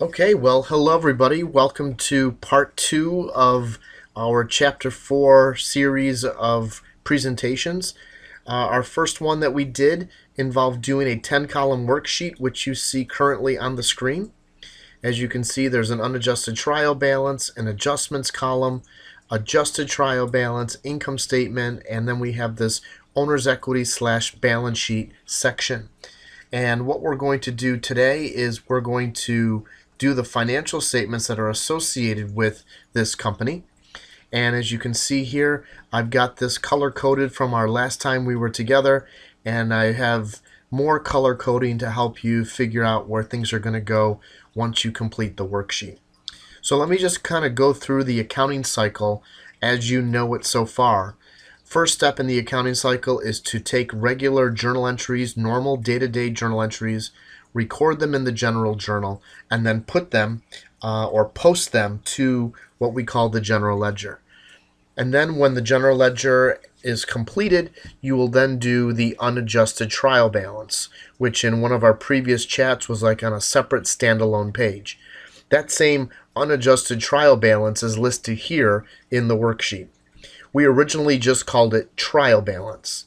Okay, well, hello everybody. Welcome to part 2 of our Chapter 4 series of presentations. Our first one that we did involved doing a 10-column worksheet, which you see currently on the screen. As you can see, there's an unadjusted trial balance, an adjustments column, adjusted trial balance, income statement, and then we have this owner's equity / balance sheet section. And what we're going to do today is we're going to do the financial statements that are associated with this company. And as you can see here, I've got this color coded from our last time we were together, and I have more color coding to help you figure out where things are going to go once you complete the worksheet. So let me just kind of go through the accounting cycle as you know it so far. First step in the accounting cycle is to take regular journal entries, normal day-to-day journal entries, record them in the general journal, and then put them or post them to what we call the general ledger. And then when the general ledger is completed, you will then do the unadjusted trial balance, which in one of our previous chats was like on a separate standalone page. That same unadjusted trial balance is listed here in the worksheet. We originally just called it trial balance.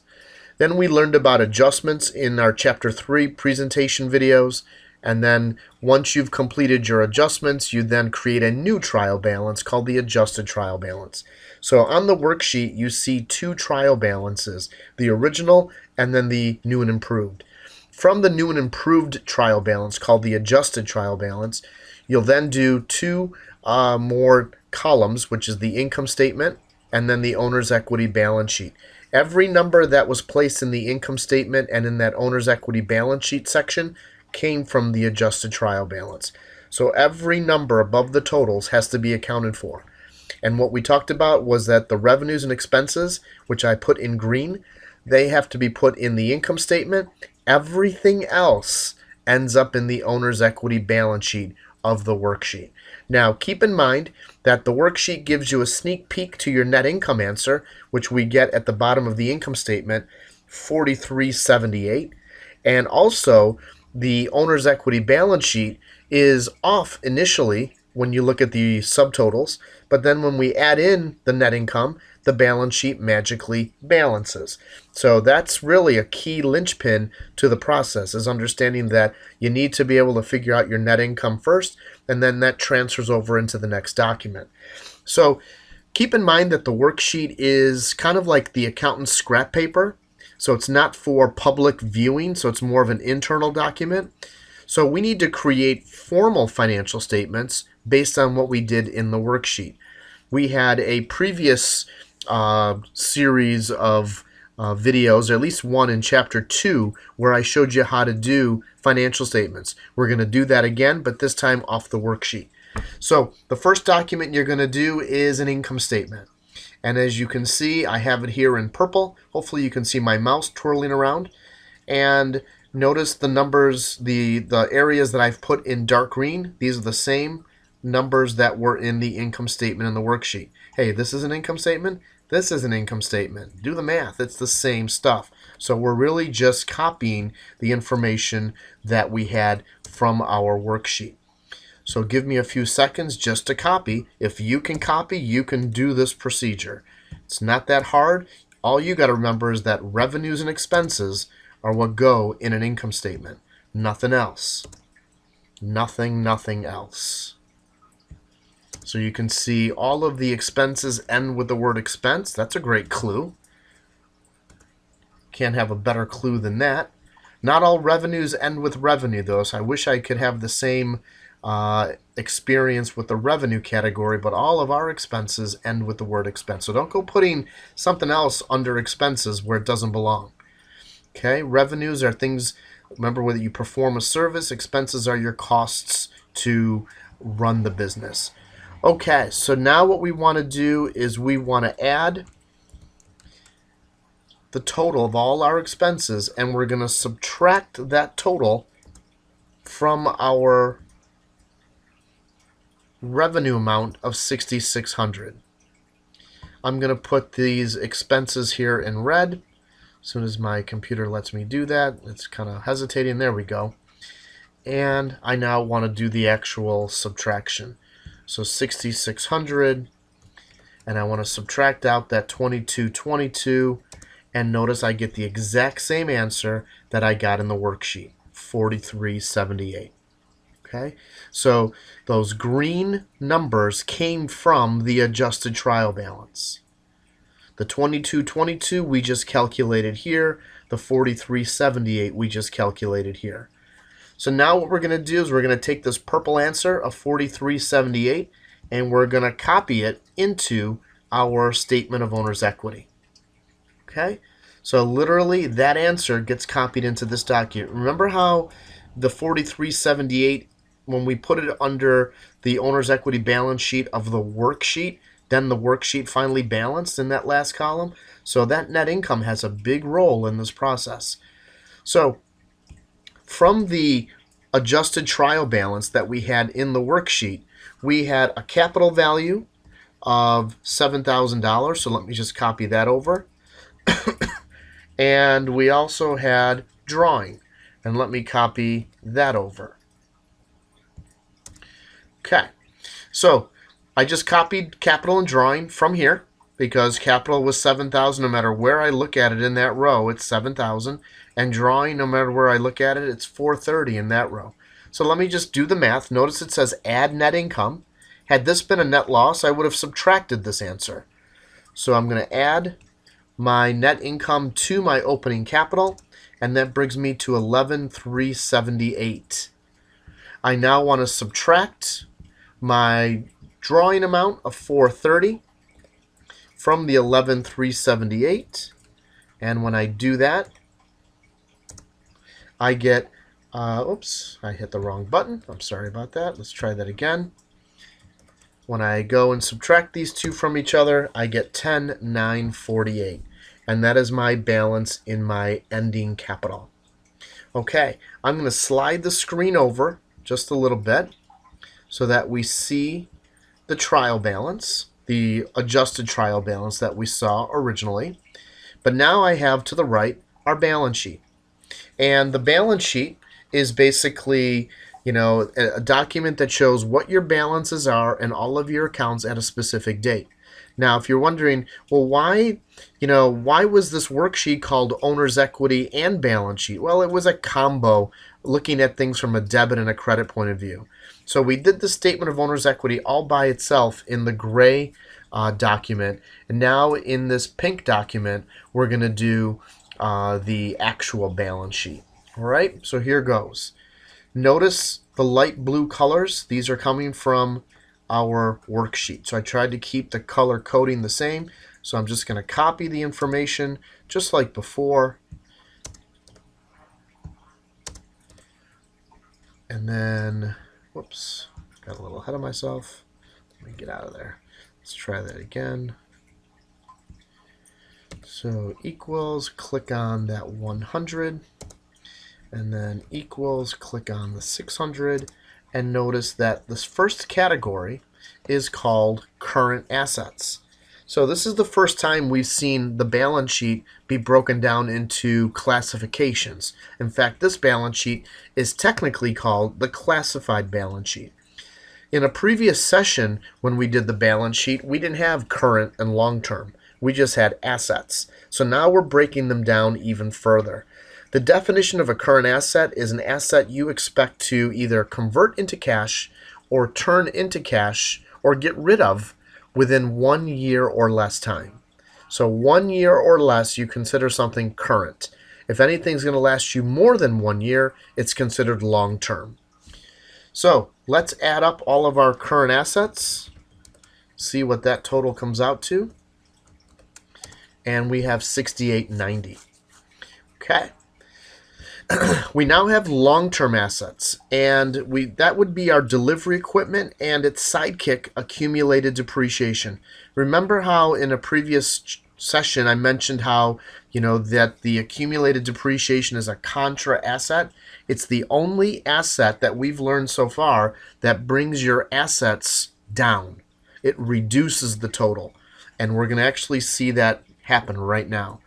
Then we learned about adjustments in our Chapter 3 presentation videos, and then once you've completed your adjustments, you then create a new trial balance called the adjusted trial balance. So on the worksheet, you see two trial balances, the original and then the new and improved. From the new and improved trial balance, called the adjusted trial balance, you'll then do two more columns, which is the income statement and then the owner's equity balance sheet. Every number that was placed in the income statement and in that owner's equity balance sheet section came from the adjusted trial balance. So every number above the totals has to be accounted for. And what we talked about was that the revenues and expenses, which I put in green, they have to be put in the income statement. Everything else ends up in the owner's equity balance sheet of the worksheet. Now, keep in mind that the worksheet gives you a sneak peek to your net income answer, which we get at the bottom of the income statement, 4378. And also, the owner's equity balance sheet is off initially when you look at the subtotals, but then when we add in the net income, the balance sheet magically balances. So that's really a key linchpin to the process, is understanding that you need to be able to figure out your net income first, and then that transfers over into the next document. So keep in mind that the worksheet is kind of like the accountant's scrap paper. So it's not for public viewing, so it's more of an internal document. So we need to create formal financial statements based on what we did in the worksheet. We had a previous series of videos, or at least one in Chapter 2, where I showed you how to do financial statements. We're going to do that again, but this time off the worksheet. So the first document you're going to do is an income statement. And as you can see, I have it here in purple. Hopefully you can see my mouse twirling around. And notice the numbers, the areas that I've put in dark green. These are the same numbers that were in the income statement in the worksheet. Hey, this is an income statement. This is an income statement. Do the math. It's the same stuff. So we're really just copying the information that we had from our worksheet. So give me a few seconds just to copy. If you can copy, you can do this procedure. It's not that hard. All you got to remember is that revenues and expenses are what go in an income statement. Nothing else. Nothing else. So you can see all of the expenses end with the word expense. That's a great clue. Can't have a better clue than that. Not all revenues end with revenue, though, so I wish I could have the same experience with the revenue category, but all of our expenses end with the word expense. So don't go putting something else under expenses where it doesn't belong. Okay, revenues are things, remember, whether you perform a service, expenses are your costs to run the business. Okay, so now what we want to do is we want to add the total of all our expenses, and we're going to subtract that total from our revenue amount of $6,600. I'm going to put these expenses here in red. As soon as my computer lets me do that, it's kind of hesitating. There we go. and I now want to do the actual subtraction. So 6,600, and I want to subtract out that 2222, and notice I get the exact same answer that I got in the worksheet, 4378. Okay, so those green numbers came from the adjusted trial balance. The 2222 we just calculated here, the 4378 we just calculated here. So now what we're going to do is we're going to take this purple answer of 4378 and we're going to copy it into our statement of owner's equity. Okay? So literally that answer gets copied into this document. Remember how the 4378, when we put it under the owner's equity balance sheet of the worksheet, then the worksheet finally balanced in that last column? So that net income has a big role in this process. So from the adjusted trial balance that we had in the worksheet, we had a capital value of $7,000. So let me just copy that over. And we also had drawing. And let me copy that over. Okay. So I just copied capital and drawing from here because capital was 7,000. No matter where I look at it in that row, it's 7,000. And drawing, no matter where I look at it, it's 430 in that row. So let me just do the math. Notice it says add net income. Had this been a net loss, I would have subtracted this answer. So I'm going to add my net income to my opening capital, and that brings me to 11,378. I now want to subtract my drawing amount of 430 from the 11,378, and when I do that, I get, oops, I hit the wrong button. I'm sorry about that. Let's try that again. When I go and subtract these two from each other, I get 10,948. And that is my balance in my ending capital. Okay, I'm going to slide the screen over just a little bit so that we see the trial balance, the adjusted trial balance that we saw originally. But now I have to the right our balance sheet. And the balance sheet is basically, a document that shows what your balances are in all of your accounts at a specific date. Now, if you're wondering, well, why was this worksheet called Owner's Equity and Balance Sheet? Well, it was a combo looking at things from a debit and a credit point of view. So we did the Statement of Owner's Equity all by itself in the gray document. And now in this pink document, we're going to do the actual balance sheet. All right, so here goes. Notice the light blue colors. These are coming from our worksheet. So I tried to keep the color coding the same. So I'm just going to copy the information just like before. And then, whoops, got a little ahead of myself. Let me get out of there. Let's try that again. So equals, click on that 100. And then equals, click on the 600. And notice that this first category is called current assets. So this is the first time we've seen the balance sheet be broken down into classifications. In fact, this balance sheet is technically called the classified balance sheet. In a previous session, when we did the balance sheet, we didn't have current and long-term. We just had assets. So now we're breaking them down even further. The definition of a current asset is an asset you expect to either convert into cash or turn into cash or get rid of within 1 year or less time. So 1 year or less, you consider something current. If anything's going to last you more than 1 year, it's considered long-term. So let's add up all of our current assets, see what that total comes out to. And we have 6890. Okay. We now have long-term assets, and that would be our delivery equipment and its sidekick, accumulated depreciation. Remember how in a previous session I mentioned how that the accumulated depreciation is a contra asset? It's the only asset that we've learned so far that brings your assets down. It reduces the total, and we're going to actually see that happen right now.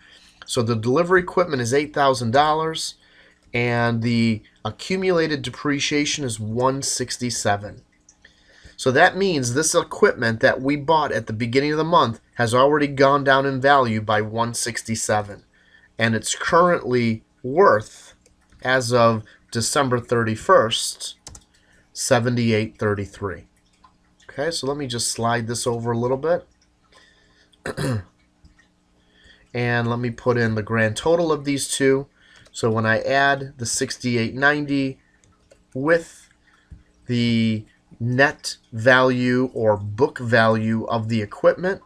So the delivery equipment is $8,000. And the Accumulated depreciation is 167. So that means this equipment that we bought at the beginning of the month has already gone down in value by 167. And it's currently worth, as of December 31st, 78.33. Okay, so let me just slide this over a little bit. And let me put in the grand total of these two. So when I add the 68.90 with the net value or book value of the equipment,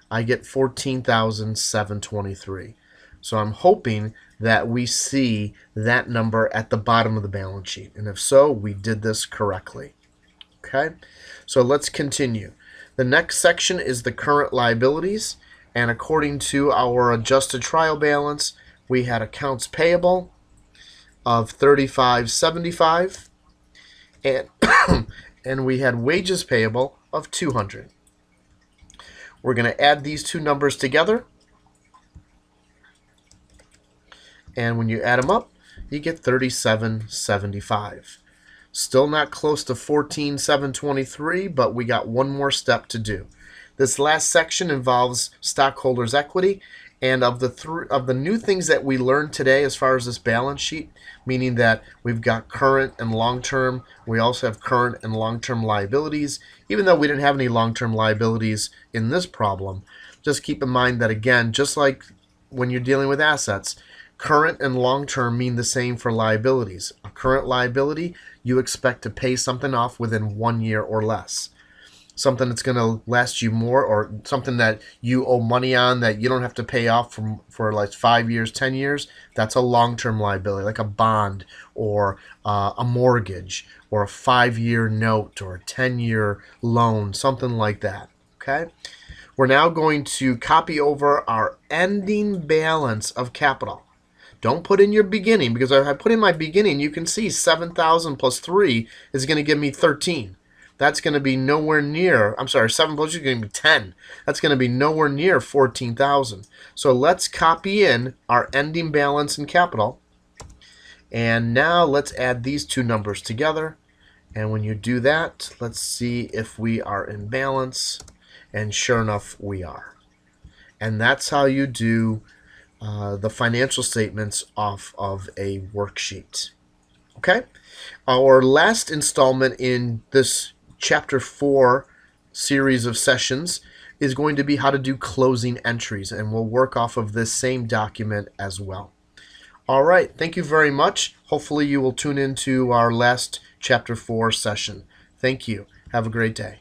I get 14,723. So I'm hoping that we see that number at the bottom of the balance sheet. And if so, we did this correctly. Okay, so let's continue. The next section is the current liabilities. And according to our adjusted trial balance, we had accounts payable of 3575, and and we had wages payable of 200. We're going to add these two numbers together, and when you add them up, you get 3775. Still not close to 14,723, but we got one more step to do. This last section involves stockholders' equity, and of the new things that we learned today as far as this balance sheet, meaning that we've got current and long-term, we also have current and long-term liabilities, even though we didn't have any long-term liabilities in this problem. Just keep in mind that, again, just like when you're dealing with assets, current and long-term mean the same for liabilities. A current liability, you expect to pay something off within 1 year or less. Something that's going to last you more, or something that you owe money on that you don't have to pay off for like 5 years, 10 years, that's a long-term liability, like a bond or a mortgage or a 5-year note or a 10-year loan, something like that. Okay? We're now going to copy over our ending balance of capital. Don't put in your beginning, because if I put in my beginning, you can see 7,000 plus 3 is going to give me 13. That's going to be nowhere near, 7 plus 2 is going to be 10. That's going to be nowhere near 14,000. So let's copy in our ending balance in capital. And now let's add these two numbers together. And when you do that, let's see if we are in balance. And sure enough, we are. And that's how you do the financial statements off of a worksheet. Okay? Our last installment in this Chapter 4 series of sessions is going to be how to do closing entries, and we'll work off of this same document as well. All right, thank you very much. Hopefully you will tune into our last Chapter 4 session. Thank you. Have a great day.